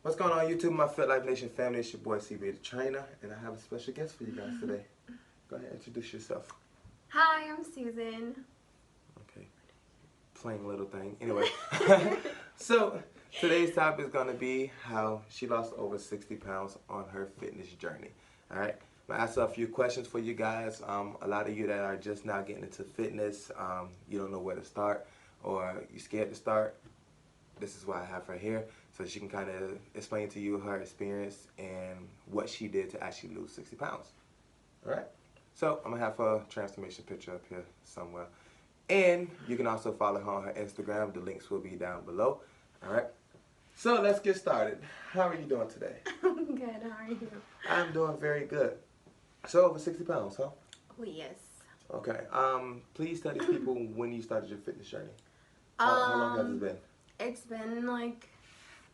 What's going on YouTube, my Fit Life Nation family? It's your boy CB the Trainer, and I have a special guest for you guys today. Go ahead, introduce yourself. Hi, I'm Susan. Okay, plain little thing. Anyway, so today's topic is going to be how she lost over 60 pounds on her fitness journey. All right, I'm going to ask her a few questions for you guys. A lot of you that are just now getting into fitness, you don't know where to start or you're scared to start. This is why I have her here, so she can kind of explain to you her experience and what she did to actually lose 60 pounds. All right? So I'm going to have her transformation picture up here somewhere. And you can also follow her on her Instagram. The links will be down below. All right? So let's get started. How are you doing today? I'm good. How are you? I'm doing very good. So over 60 pounds, huh? Oh, yes. Okay. Please tell these people when you started your fitness journey. How long has it been? It's been like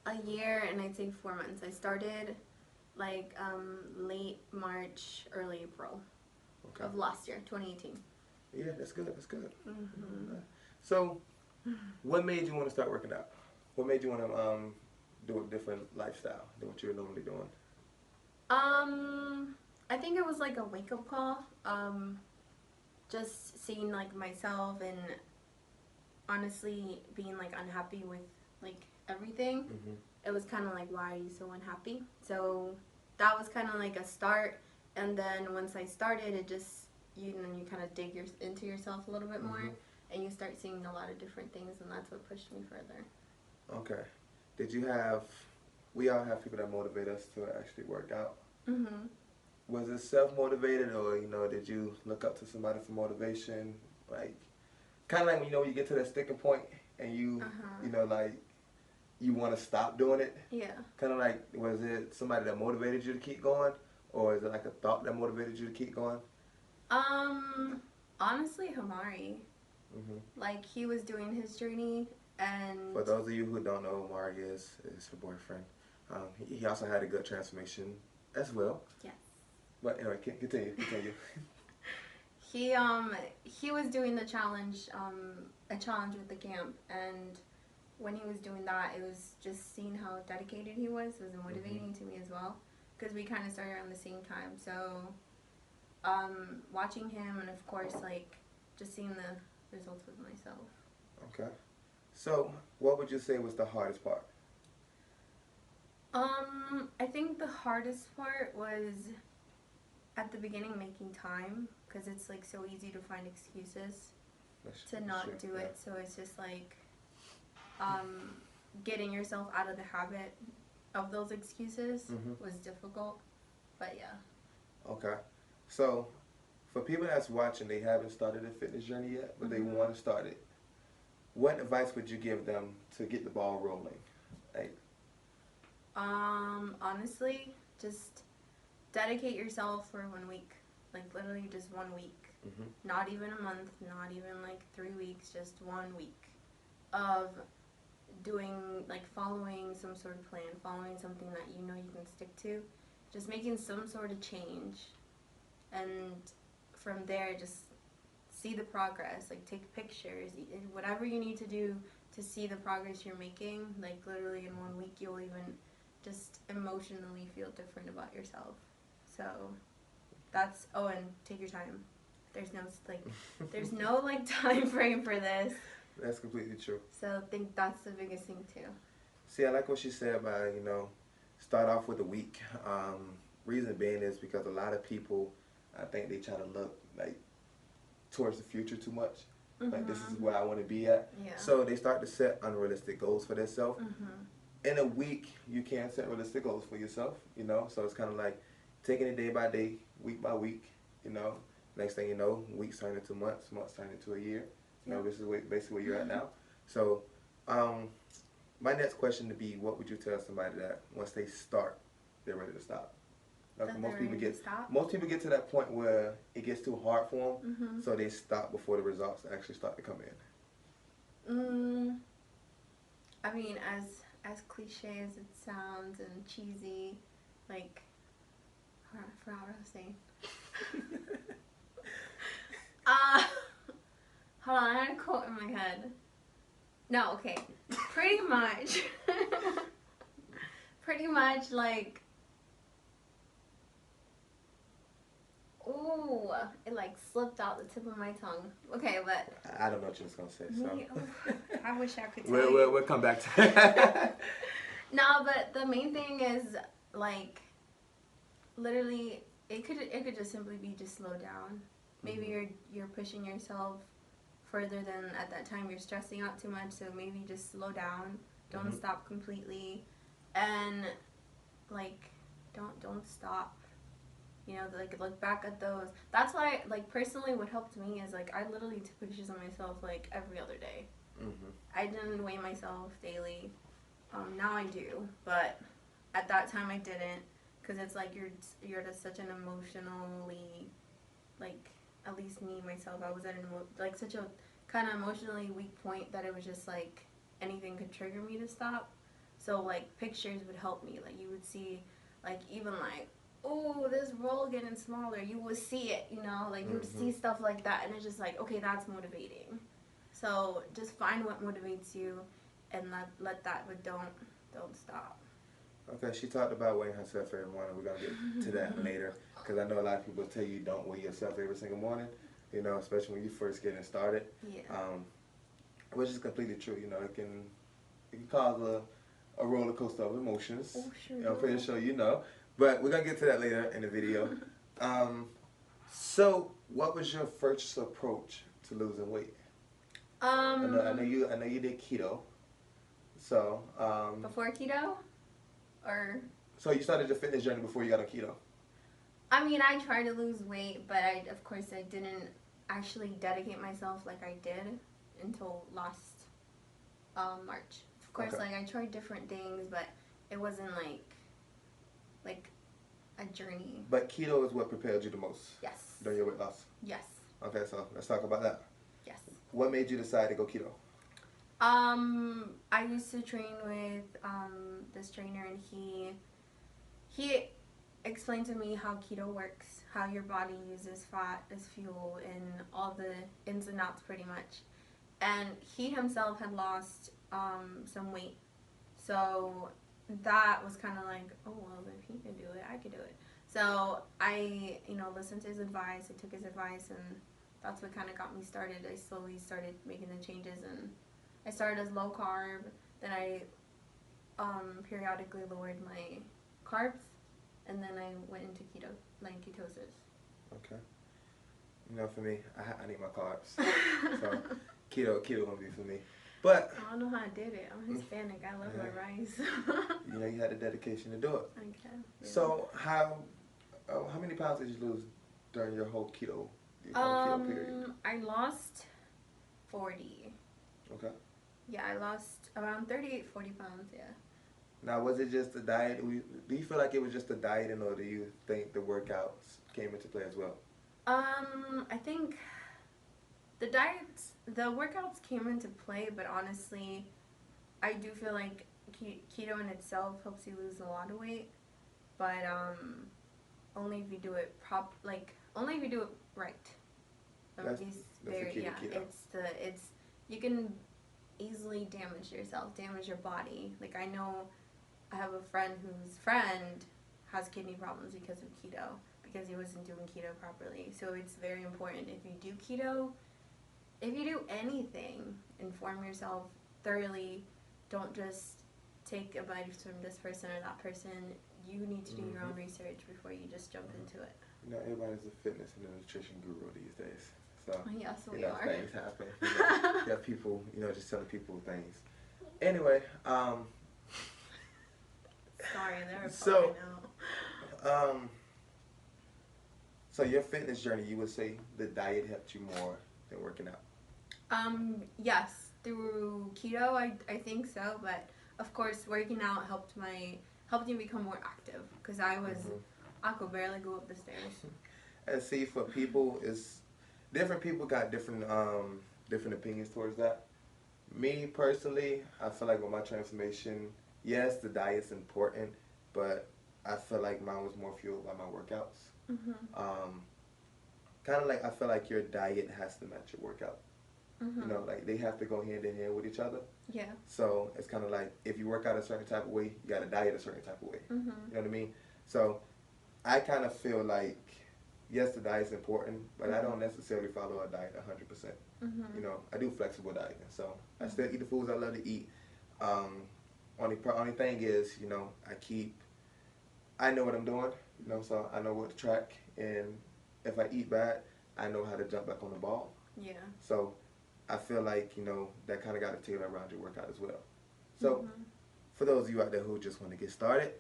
a year and I'd say 4 months. I started like late March, early April of last year, 2018. Yeah, that's good. That's good. Mm-hmm. So, what made you want to start working out? What made you want to do a different lifestyle than what you're normally doing? I think it was like a wake-up call. Just seeing like myself and honestly being like unhappy with like everything. Mm-hmm. It was kind of like, why are you so unhappy? So that was kind of like a start, and then once I started, it just, you kind of dig into yourself a little bit more, and you start seeing a lot of different things, and that's what pushed me further. Okay. Did you have, we all have people that motivate us to actually work out. Mm-hmm. Was it self-motivated, or, did you look up to somebody for motivation? Like, kind of like when, you get to that sticking point and you, like, you want to stop doing it. Yeah. Kind of like, was it somebody that motivated you to keep going, or is it like a thought that motivated you to keep going? Honestly, Hamari. Mm-hmm. Like, he was doing his journey, and For those of you who don't know who Hamari is her boyfriend. He also had a good transformation as well. Yes. But anyway, continue. He was doing the challenge, a challenge with the camp, and when he was doing that, it was just seeing how dedicated he was motivating to me as well, because we kind of started around the same time. So, watching him, and of course, like, just seeing the results with myself. Okay. So, what would you say was the hardest part? I think the hardest part was at the beginning making time, because it's like so easy to find excuses to not do it. So it's just like getting yourself out of the habit of those excuses was difficult, but yeah. Okay. So, for people that's watching, they haven't started a fitness journey yet, but they want to start it. What advice would you give them to get the ball rolling? Like, honestly, just dedicate yourself for 1 week. Like, literally just 1 week. Not even a month, not even like 3 weeks, just 1 week of doing, like, following some sort of plan, following something that you know you can stick to, just making some sort of change, and from there just see the progress, like take pictures, whatever you need to do to see the progress you're making. Like, literally in 1 week you'll even just emotionally feel different about yourself. So that's, oh, and take your time. There's no like time frame for this. That's completely true. So I think that's the biggest thing too. See, I like what she said about, start off with a week. Reason being is because a lot of people, I think they try to look like towards the future too much. Like, this is where I want to be at. Yeah. So they start to set unrealistic goals for themselves. In a week, you can set realistic goals for yourself, So it's kind of like taking it day by day, week by week, Next thing you know, weeks turn into months, months turn into a year. This is basically where you're at now. So, my next question would be, what would you tell somebody that once they start, they're ready to stop? Like, most people get to that point where it gets too hard for them, so they stop before the results actually start to come in. I mean, as cliche as it sounds and cheesy, like, I forgot what I was saying. Hold on, I had a quote in my head. No, okay. Pretty much like, ooh, it like slipped out the tip of my tongue. Okay, but I don't know what you was gonna say. So me, I wish I could tell we'll come back to it. No, but the main thing is like, literally, it could just simply be just slow down. Maybe you're pushing yourself further than at that time. You're stressing out too much, so maybe just slow down. Don't stop completely, and like don't stop. You know, like look back at those. That's why, like, personally, what helped me is like I literally took pictures of myself like every other day. I didn't weigh myself daily. Now I do, but at that time I didn't, because it's like you're at such an emotionally, like, at least me myself, I was at like such a kind of emotionally weak point that it was just like anything could trigger me to stop. So like pictures would help me. Like you would see, like even like, oh, this roll getting smaller. You would see it, you know, like you would see stuff like that, and it's just like, okay, that's motivating. So just find what motivates you, and let that, but don't stop. Okay, she talked about weighing herself every morning. We're gonna get to that later, because I know a lot of people tell you don't weigh yourself every single morning. You know, especially when you first getting started. Yeah. Which is completely true. You know, it can cause a roller coaster of emotions. Oh, sure. I'm pretty sure you know. But we're gonna get to that later in the video. So what was your first approach to losing weight? I know you did keto. So before keto, or so you started your fitness journey before you got on keto. I mean, I tried to lose weight, but of course I didn't actually dedicate myself like I did until last March. Of course, like I tried different things, but it wasn't like a journey. But keto is what prepared you the most. Yes. During your weight loss. Yes. Okay, so let's talk about that. Yes. What made you decide to go keto? I used to train with this trainer, and he explained to me how keto works, how your body uses fat as fuel, and all the ins and outs pretty much. And he himself had lost some weight, so that was kind of like, oh well, if he can do it, I could do it. So I, listened to his advice. I took his advice, and that's what kind of got me started. I slowly started making the changes, and I started as low carb. Then I periodically lowered my carbs, and then I went into ketosis. Okay. You know, for me, I need my carbs. So keto won't be for me. But I don't know how I did it. I'm Hispanic. I love my rice. You know, you had the dedication to do it. Okay. Yeah. So how many pounds did you lose during your whole keto period? I lost 40. Okay. Yeah, I lost around 38, 40 pounds, yeah. Now, was it just the diet? Do you feel like it was just the diet, or do you think the workouts came into play as well? I think the workouts came into play, but honestly, I do feel like keto in itself helps you lose a lot of weight, but only if you do it only if you do it right. That's the key to keto. You can easily damage yourself, damage your body. Like I know I have a friend whose friend has kidney problems because of keto, because he wasn't doing keto properly. So it's very important, if you do keto, if you do anything, inform yourself thoroughly. Don't just take advice from this person or that person. You need to do your own research before you just jump into it. You know, everybody's a fitness and a nutrition guru these days. So, yes, we you know, are. things happen. You have people, just telling people things. Anyway, sorry, they were so, out. So your fitness journey, you would say the diet helped you more than working out? Yes, through keto, I think so, but of course working out helped me become more active, because I could barely go up the stairs. And see, for people, different people got different opinions towards that. Me personally, I feel like with my transformation, yes, the diet's important, but I feel like mine was more fueled by my workouts. Kind of like I feel like your diet has to match your workout. You know, like they have to go hand in hand with each other. Yeah. So it's kind of like if you work out a certain type of way, you got to diet a certain type of way. Mhm. You know what I mean? So I kind of feel like, yes, the diet's important, but I don't necessarily follow a diet 100%. Mhm. You know, I do flexible dieting, so I still eat the foods I love to eat. Only thing is, you know, I know what I'm doing, you know, so I know what to track, and if I eat bad, I know how to jump back on the ball. Yeah. So I feel like, you know, that kind of got to tailor around your workout as well. So for those of you out there who just want to get started,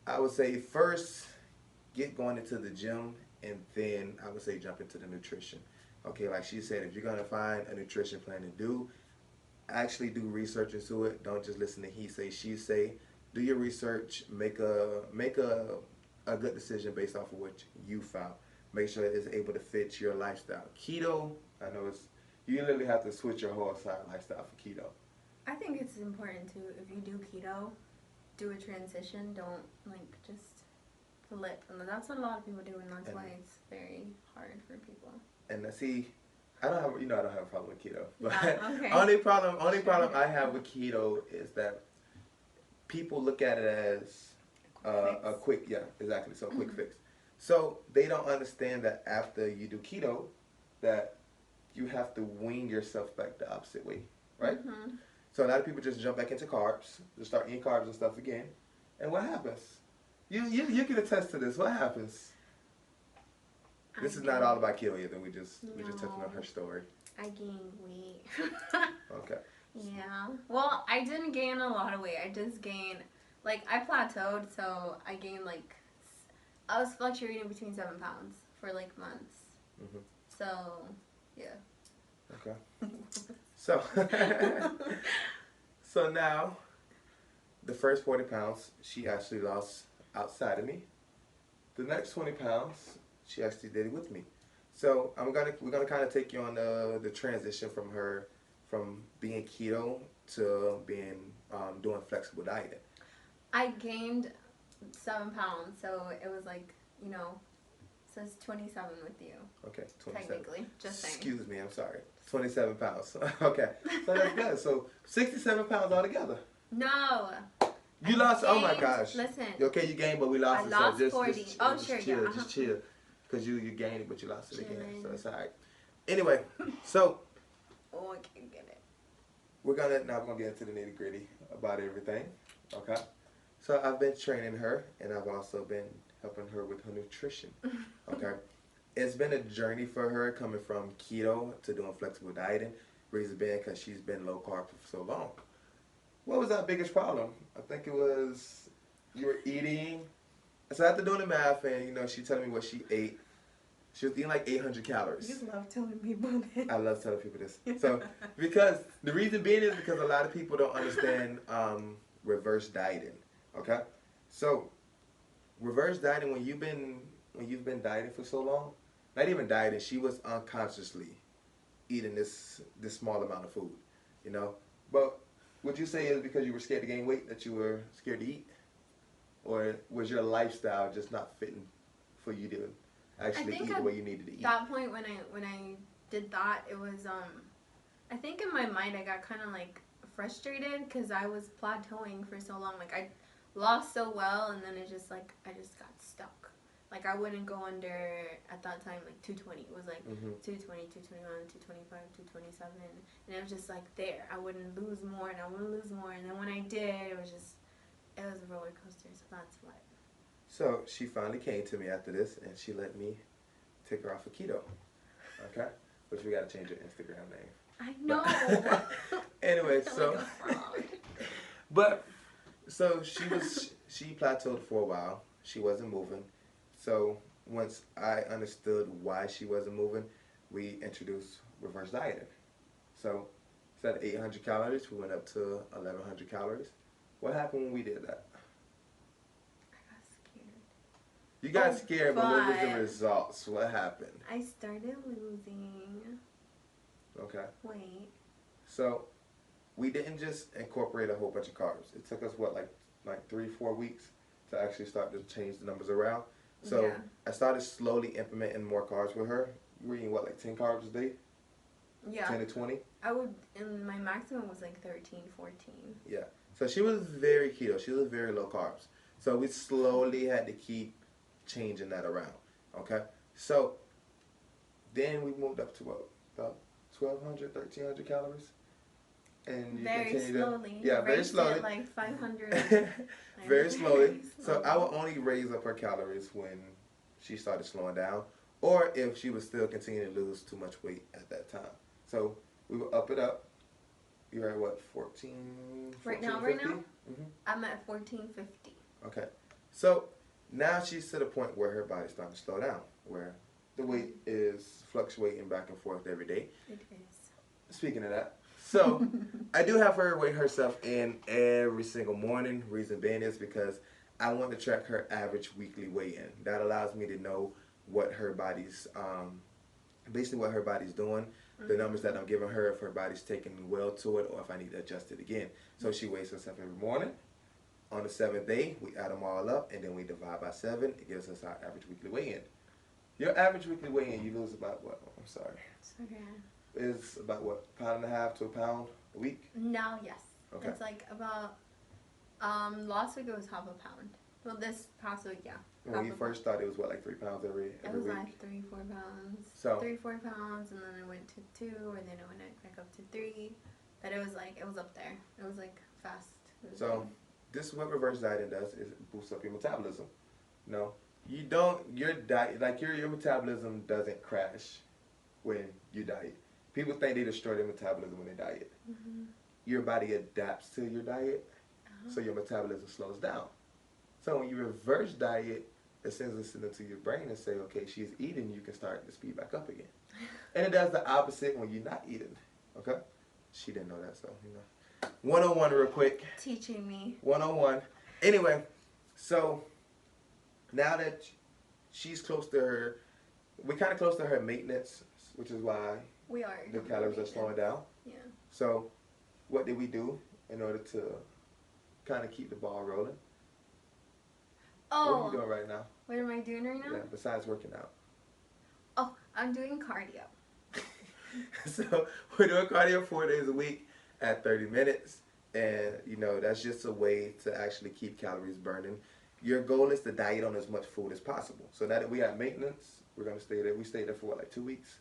I would say first get going into the gym, and then I would say jump into the nutrition. Okay, like she said, if you're gonna find a nutrition plan to do, actually do research into it. Don't just listen to he say, she say. Do your research. Make a good decision based off of what you found. Make sure it's able to fit your lifestyle. Keto, I know you literally have to switch your whole entire lifestyle for keto. I think it's important to, if you do keto, do a transition. Don't like just flip. And that's what a lot of people do, and that's why it's very hard for people. And see, I don't have a problem with keto. But Okay. only problem I have with keto is that people look at it as a quick, yeah, exactly. So quick fix. So they don't understand that after you do keto, that you have to wean yourself back the opposite way, right? So a lot of people just jump back into carbs, just start eating carbs and stuff again, and what happens? You can attest to this. What happens? This is not all about keto either. We just touching on her story. I gained weight. Okay. Yeah. Well, I didn't gain a lot of weight. I just gained, like, I plateaued, so I gained, like, I was fluctuating between 7 pounds for, like, months. So, yeah. Okay. So, so now, the first 40 pounds, she actually lost outside of me. The next 20 pounds, she actually did it with me. So we're gonna kind of take you on the transition from being keto to being doing flexible dieting. I gained 7 pounds, so it was like, you know, says 27 with you. Okay, 27. Technically, just saying. Excuse me, I'm sorry. 27 pounds. Okay, so that's good. So 67 pounds altogether. No. You lost. Oh my gained- gosh. Listen. Okay, you gained, but we lost I it. lost so just, 40. Just, Oh, just sure, chill, yeah. Just chill. Because you gained it, but you lost it again. Chilling. So it's all right. Anyway, so Oh, I can't get it. we're gonna get into the nitty gritty about everything. Okay. So I've been training her, and I've also been helping her with her nutrition. Okay. It's been a journey for her coming from keto to doing flexible dieting. Reason being because she's been low carb for so long. What was our biggest problem? I think it was you were eating. So after doing the math, and you know, she telling me what she ate. She was eating like 800 calories. You love telling me about it. I love telling people this. So because the reason being is because a lot of people don't understand reverse dieting. Okay, so reverse dieting when you've been dieting for so long, not even dieting, she was unconsciously eating this small amount of food, you know. But would you say it's because you were scared to gain weight that you were scared to eat, or was your lifestyle just not fitting for you to actually eat the way you needed to eat? At that point when I did that, it was I think in my mind I got kind of like frustrated because I was plateauing for so long. Like I lost so well, and then I just got stuck. Like I wouldn't go under at that time like 220. It was like 220, 221, 225, 227, and it was just like there. I wouldn't lose more, and I wouldn't lose more, and then when I did, it was a roller coaster. So that's what. So she finally came to me after this, and she let me take her off of keto. Okay, which we gotta change your Instagram name. I know. Anyway, so. But So she plateaued for a while. She wasn't moving. So once I understood why she wasn't moving, we introduced reverse dieting. So instead of 800 calories, we went up to 1,100 calories. What happened when we did that? I got scared. You got scared, but what was the results? What happened? I started losing Okay. weight. So we didn't just incorporate a whole bunch of carbs. It took us like 3-4 weeks to actually start to change the numbers around. So Yeah. I started slowly implementing more carbs with her. You were eating what, like 10 carbs a day? Yeah. 10 to 20. I would, and my maximum was like 13, 14. Yeah. So she was very keto. She was very low carbs. So we slowly had to keep changing that around. Okay. So then we moved up to what? About 1,200, 1,300 calories. And you Very continue slowly. to, yeah, very Raised slowly. it like 500. Very slowly. So I would only raise up her calories when she started slowing down, or if she was still continuing to lose too much weight at that time. So we would up it up. You're at what, 14? Right now? Mm-hmm. I'm at 1450. Okay. So now she's to the point where her body's starting to slow down, where the weight is fluctuating back and forth every day. It is. Speaking of that, so I do have her weigh herself in every single morning. Reason being is because I want to track her average weekly weigh-in. That allows me to know what her body's, basically what her body's doing, the numbers that I'm giving her, if her body's taking well to it, or if I need to adjust it again. So she weighs herself every morning. On the 7th day, we add them all up, and then we divide by 7. It gives us our average weekly weigh-in. Your average weekly weigh-in, you lose about what? I'm sorry. It's okay. Is about what, 1.5 to a pound a week? Now, yes. Okay. It's like about, last week it was half a pound. Well, this past week, yeah. When you first started, it was what, like 3 pounds every It was week? like 3, 4 pounds. So 3, 4 pounds, and then I went to 2, and then I went back up to 3. But it was like, it was up there. It was like fast. So this is what reverse dieting does, is it boosts up your metabolism. No, you don't, your diet, like your metabolism doesn't crash when you diet. People think they destroy their metabolism when they diet. Mm-hmm. Your body adapts to your diet, so your metabolism slows down. So when you reverse diet, it sends a signal to your brain and say, okay, she's eating, you can start to speed back up again. And it does the opposite when you're not eating. Okay? She didn't know that, so, you know. 101 real quick. Teaching me. 101. Anyway, so now that she's close to her, we're kind of close to her maintenance, which is why We are. the calories are slowing down. Yeah. So what did we do in order to kind of keep the ball rolling? Oh. What are you doing right now? What am I doing right now? Yeah, besides working out. Oh, I'm doing cardio. So we're doing cardio 4 days a week at 30 minutes. And, you know, that's just a way to actually keep calories burning. Your goal is to diet on as much food as possible. So now that we have maintenance, we're going to stay there. We stayed there for what, like 2 weeks?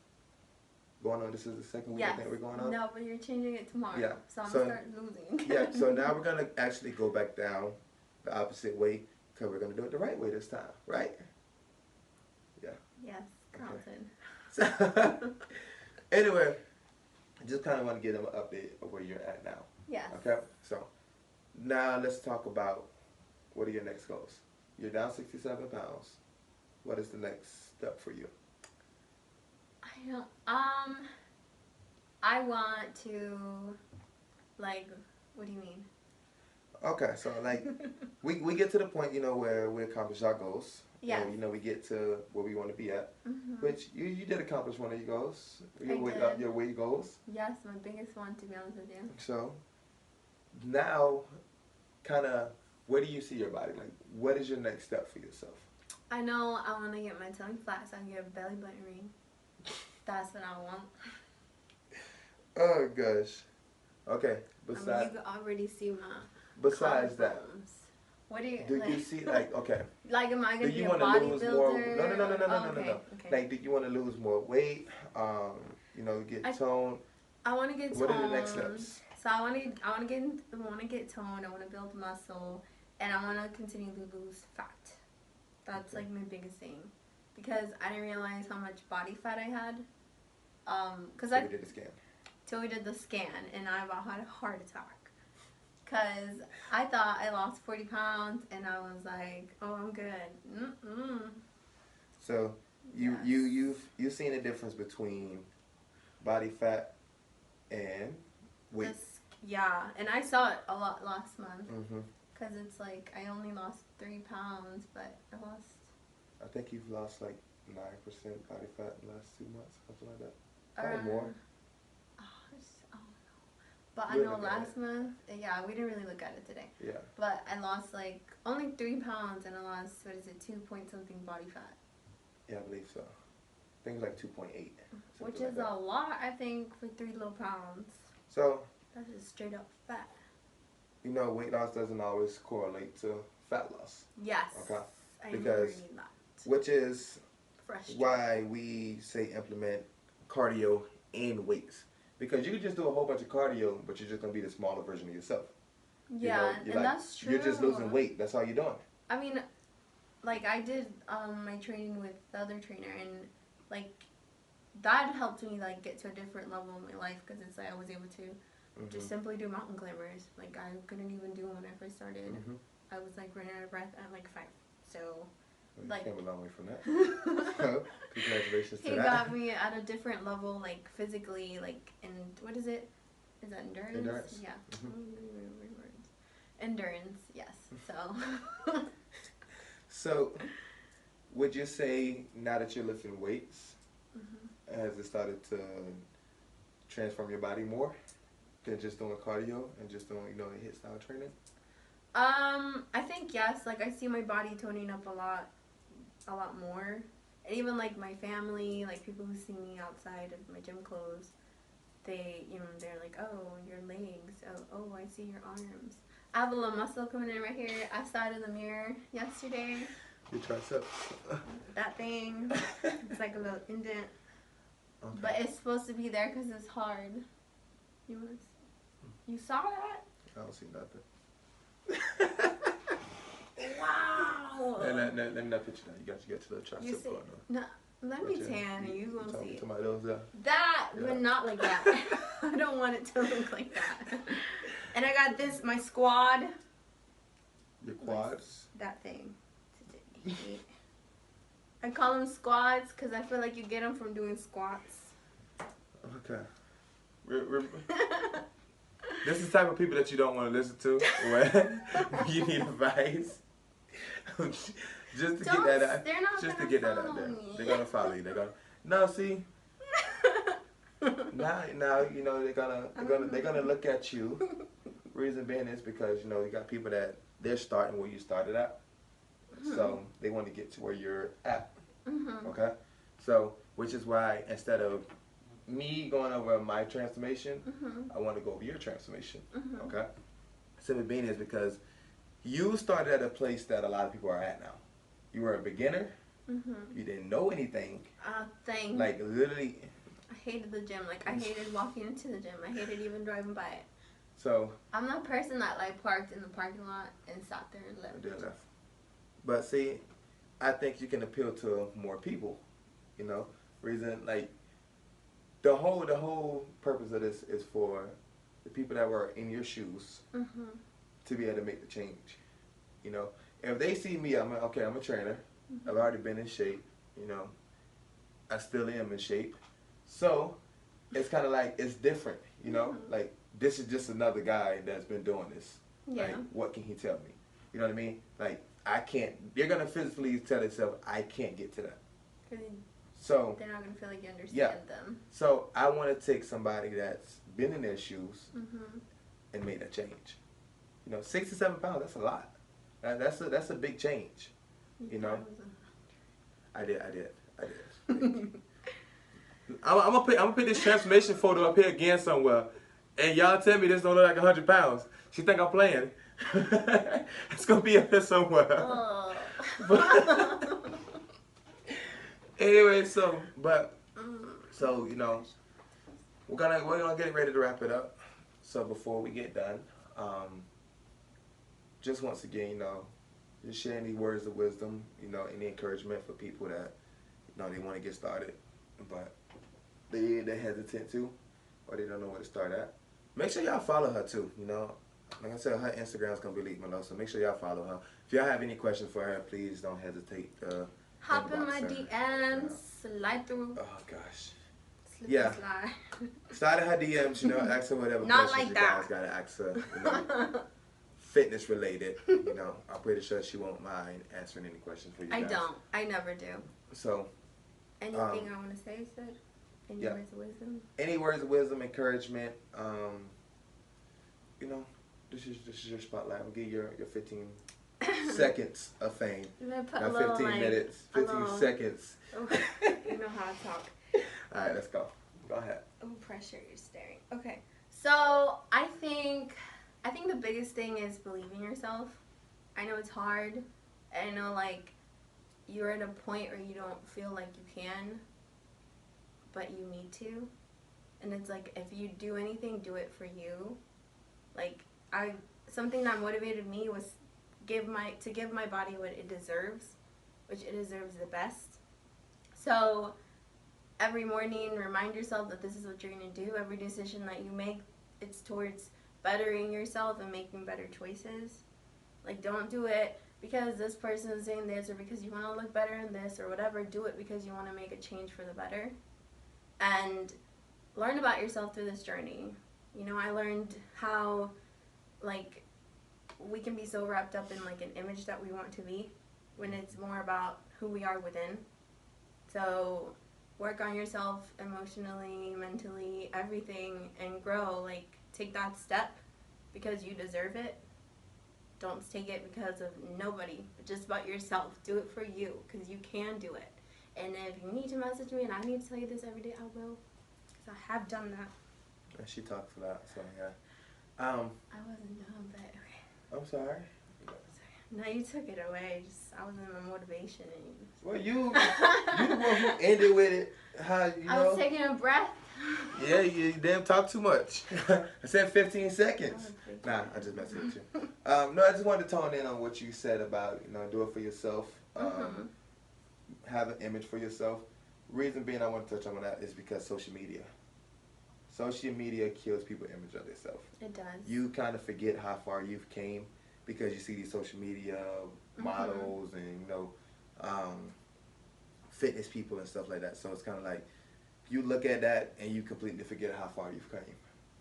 Going on, this is the second week Yes. I think we're going on? No, but you're changing it tomorrow. Yeah. So I'm So- going to start losing. Yeah, so now we're going to actually go back down the opposite way because we're going to do it the right way this time, right? Yes, Carlton. So, anyway, I just kind of want to get them an update of where you're at now. Yes. Okay, so now let's talk about what are your next goals. You're down 67 pounds. What is the next step for you? I don't, I want to, like, what do you mean? Okay, so like we get to the point, you know, where we accomplish our goals. Yes. And, you know, we get to where we want to be at. Mm-hmm. Which you did accomplish one of your goals. I did. Your weight goals. Yes, my biggest one, to be honest with you. So now, kind of, where do you see your body? Like, what is your next step for yourself? I know I want to get my tongue flat so I can get a belly button ring. That's what I want. Oh gosh. Okay. I Besides, mean, you can already see my besides that, collarbones. What do you, do like, you see like okay? like, am I Do going to be you a want to lose more? bodybuilder? No. Okay. Like, do you want to lose more weight? You know, get toned. I want to get toned. What are the next steps? So I want to get toned. I want to build muscle, and I want to continue to lose fat. That's like my biggest thing, because I didn't realize how much body fat I had. So we did a scan. Till we did the scan, and I about had a heart attack. Cause I thought I lost 40 pounds, and I was like, "Oh, I'm good." Mm-mm. So you've seen a difference between body fat and weight. Yeah, and I saw it a lot last month. Mm-hmm. Cause it's like I only lost 3 pounds, but I lost. I think you've lost like 9% body fat in the last 2 months, something like that. Probably more. I don't know. But I We'll know look at last month, yeah, we didn't really look at it today. Yeah. But I lost like only 3 pounds, and I lost, what is it, 2 point something body fat. Yeah, I believe so. think it's like 2.8. Which something is like a that. lot, I think, for 3 little pounds. So, That is straight up fat. you know, weight loss doesn't always correlate to fat loss. Yes. Okay. I Because agree that. which is Frustrating. why we say implement cardio and weights. Because you can just do a whole bunch of cardio, but you're just gonna be the smaller version of yourself. Yeah, you're and like, that's true. You're just losing weight. That's all you're doing. I mean, like I did my training with the other trainer, and like that helped me like get to a different level in my life because it's like I was able to just simply do mountain climbers. Like I couldn't even do them when I first started. I was like running out of breath at like 5. So Well, you like came a long way from that. So, congratulations to he that. got me at a different level, like physically, like and what is it? Is that endurance? Endurance. Yeah. Endurance, yes. So. So, would you say now that you're lifting weights, has it started to transform your body more than just doing cardio and just doing, you know, HIIT style training? I think yes. Like I see my body toning up a lot more, and even like my family, like people who see me outside of my gym clothes, they, you know, they're like, oh, your legs. Oh, I see your arms. I have a little muscle coming in right here. I saw it in the mirror yesterday. Your triceps. That thing. It's like a little indent. Okay. But it's supposed to be there because it's hard. You saw that? I don't see nothing. Wow. Let me not picture that. You got your little You tricep see? going on. No, let me tan and you gonna see it. To my those there. That, Yeah. but not like that. I don't want it to look like that. And I got this, my squad. Your quads. That thing. I call them squats because I feel like you get them from doing squats. Okay. This is the type of people that you don't want to listen to when you need advice. Just to get that out. They're not Just to gonna get that out follow there. me. They're gonna follow you. They're gonna. No, see. Now you know they're gonna look at you. Reason being is because you know you got people that they're starting where you started at, so they want to get to where you're at. Okay, so which is why instead of me going over my transformation, I want to go over your transformation. Okay, simply being is because you started at a place that a lot of people are at now. You were a beginner. You didn't know anything. Thing. Like literally. I hated the gym. Like I hated walking into the gym. I hated even driving by it. So. I'm that person that like parked in the parking lot and sat there and left. But see, I think you can appeal to more people. You know, reason like the whole purpose of this is for the people that were in your shoes to be able to make the change. You know, if they see me, I'm a trainer. I've already been in shape. You know, I still am in shape. So it's kind of like it's different. You know, like this is just another guy that's been doing this. Yeah. Like, what can he tell me? You know what I mean? Like, I can't. They're gonna physically tell themselves, I can't get to that. So they're not gonna feel like you understand them. So I want to take somebody that's been in their shoes and made that change. You know, 67 pounds. That's a lot. That's a big change. You know. I did. I'm gonna put this transformation photo up here again somewhere, and y'all tell me this don't look like 100 pounds. She think I'm playing. It's gonna be up here somewhere. Anyway, so you know, we're gonna get ready to wrap it up. So before we get done, just once again, you know, just share any words of wisdom, you know, any encouragement for people that, you know, they want to get started, but they're hesitant to, or they don't know where to start at. Make sure y'all follow her too, you know. Like I said, her Instagram's gonna be leaked below, so make sure y'all follow her. If y'all have any questions for her, please don't hesitate. Hop in my DMs, slide through. Oh gosh. Slip and slide. Slide in her DMs, you know, ask her whatever Not questions like you that. guys gotta ask her. You know, fitness related. You know, I'm pretty sure she won't mind answering any questions for you guys. I don't. I never do. So. Anything I want to say, Sid? Any words of wisdom? Any words of wisdom, encouragement. You know, this is your spotlight. I'll give you your 15 seconds of fame. I'm gonna put Not a little, 15 like, minutes, a 15 little- seconds. Oh, you know how to talk. Alright, let's go. Go ahead. Oh, pressure, you're staring. Okay. So I think the biggest thing is believing yourself. I know it's hard. I know, like, you're at a point where you don't feel like you can, but you need to. And it's like, if you do anything, do it for you. Like, something that motivated me was to give my body what it deserves, which it deserves the best. So every morning, remind yourself that this is what you're going to do. Every decision that you make, it's towards bettering yourself and making better choices. Like, don't do it because this person is saying this, or because you want to look better in this, or whatever. Do it because you want to make a change for the better. And learn about yourself through this journey. You know, I learned how, like, we can be so wrapped up in, like, an image that we want to be when it's more about who we are within. So work on yourself emotionally, mentally, everything, and grow. Like, take that step because you deserve it. Don't take it because of nobody, but just about yourself. Do it for you because you can do it. And if you need to message me and I need to tell you this every day, I will, because I have done that. And she talked for that, so yeah. I wasn't done, but okay. I'm sorry. No, you took it away. I was in my motivation. And Well, you the one who ended with it. How you know? I was taking a breath. Yeah, you damn talk too much. I said 15 seconds. Nah, I just messed with you. No, I just wanted to tone in on what you said about, you know, do it for yourself. Have an image for yourself. Reason being I want to touch on that is because social media. Social media kills people's image of themselves. It does. You kind of forget how far you've came because you see these social media models and, you know, fitness people and stuff like that. So it's kind of like you look at that and you completely forget how far you've came.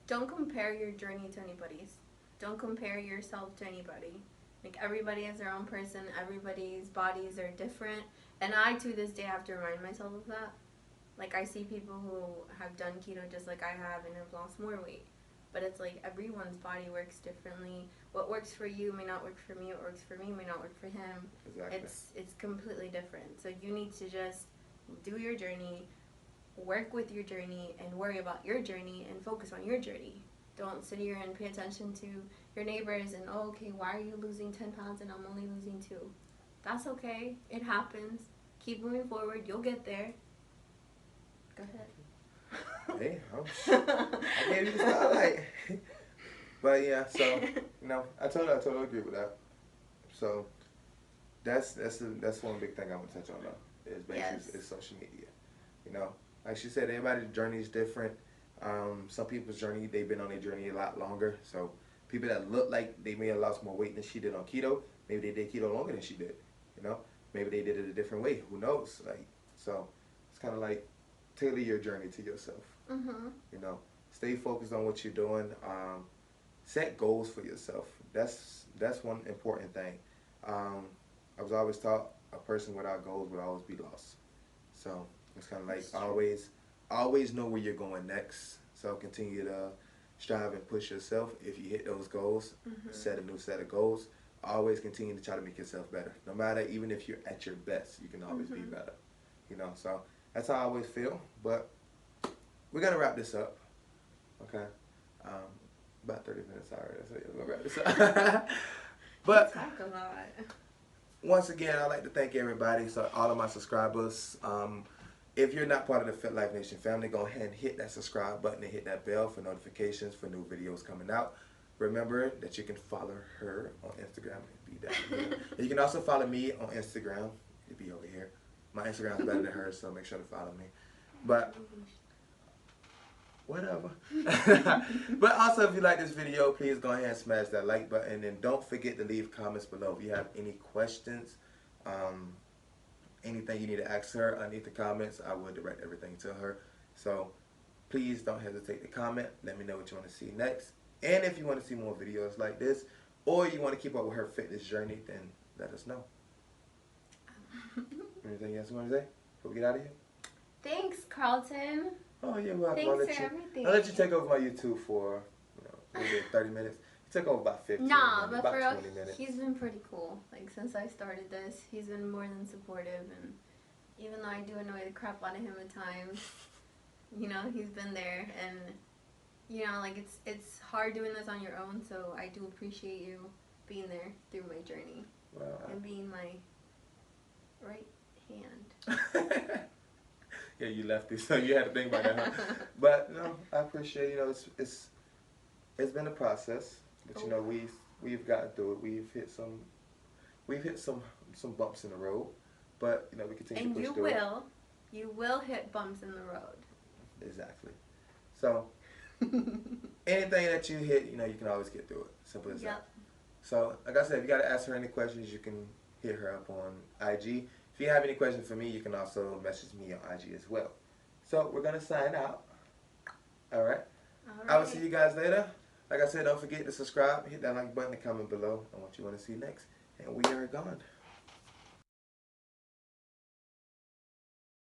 Don't compare your journey to anybody's. Don't compare yourself to anybody. Like, everybody is their own person. Everybody's bodies are different. And I, to this day, have to remind myself of that. Like, I see people who have done keto just like I have and have lost more weight. But it's like everyone's body works differently. What works for you may not work for me. What works for me may not work for him. Exactly. It's completely different. So you need to just do your journey, work with your journey, and worry about your journey and focus on your journey. Don't sit here and pay attention to your neighbors and, oh, okay, why are you losing 10 pounds and I'm only losing 2? That's okay. It happens. Keep moving forward. You'll get there. Go ahead. Hey, I gave you the spotlight. But yeah, so, you know, I totally agree with that. So that's one big thing I want to touch on though. Is basically is social media. You know, like she said, everybody's journey is different. Some people's journey, they've been on their journey a lot longer. So people that look like they may have lost more weight than she did on keto, maybe they did keto longer than she did. You know, maybe they did it a different way. Who knows? Like, so it's kind of like tailor your journey to yourself. You know, stay focused on what you're doing. Set goals for yourself. That's one important thing. I was always taught a person without goals would always be lost. So it's kind of like always know where you're going next. So continue to strive and push yourself. If you hit those goals, set a new set of goals. Always continue to try to make yourself better. No matter, even if you're at your best, you can always be better. You know, so that's how I always feel. But we're gonna wrap this up. Okay. About 30 minutes already, so yeah, we're gonna wrap this up. But talk a lot. Once again, I'd like to thank everybody, so all of my subscribers. If you're not part of the Fit Life Nation family, go ahead and hit that subscribe button and hit that bell for notifications for new videos coming out. Remember that you can follow her on Instagram. It'll be down here. And you can also follow me on Instagram. It'll be over here. My Instagram's better than hers, so make sure to follow me. But whatever. But also, if you like this video, please go ahead and smash that like button. And don't forget to leave comments below. If you have any questions, anything you need to ask her underneath the comments, I will direct everything to her. So please don't hesitate to comment. Let me know what you want to see next. And if you want to see more videos like this, or you want to keep up with her fitness journey, then let us know. Anything else you want to say before we get out of here? Thanks, Carlton. Oh yeah, well, Thanks for everything. I'll let you take over my YouTube for maybe 30 minutes. took over about 15 Nah, minutes, but about for 20 minutes. he's been pretty cool. Like since I started this, he's been more than supportive, and even though I do annoy the crap out of him at times, you know, he's been there, and you know, like it's hard doing this on your own. So I do appreciate you being there through my journey Well, and being my right hand. yeah, you lefty, so you had to think about that. Huh? But no, I appreciate. You know, it's been a process, but you know, we've gotten through it. We've hit some bumps in the road, but you know, we continue And to push you through it. will hit bumps in the road. Exactly. So anything that you hit, you know, you can always get through it. Simple as that. So, like I said, if you got to ask her any questions, you can hit her up on IG. If you have any questions for me, you can also message me on IG as well. So, we're going to sign out. All right. I will see you guys later. Like I said, don't forget to subscribe, hit that like button, and comment below on what you want to see next. And we are gone.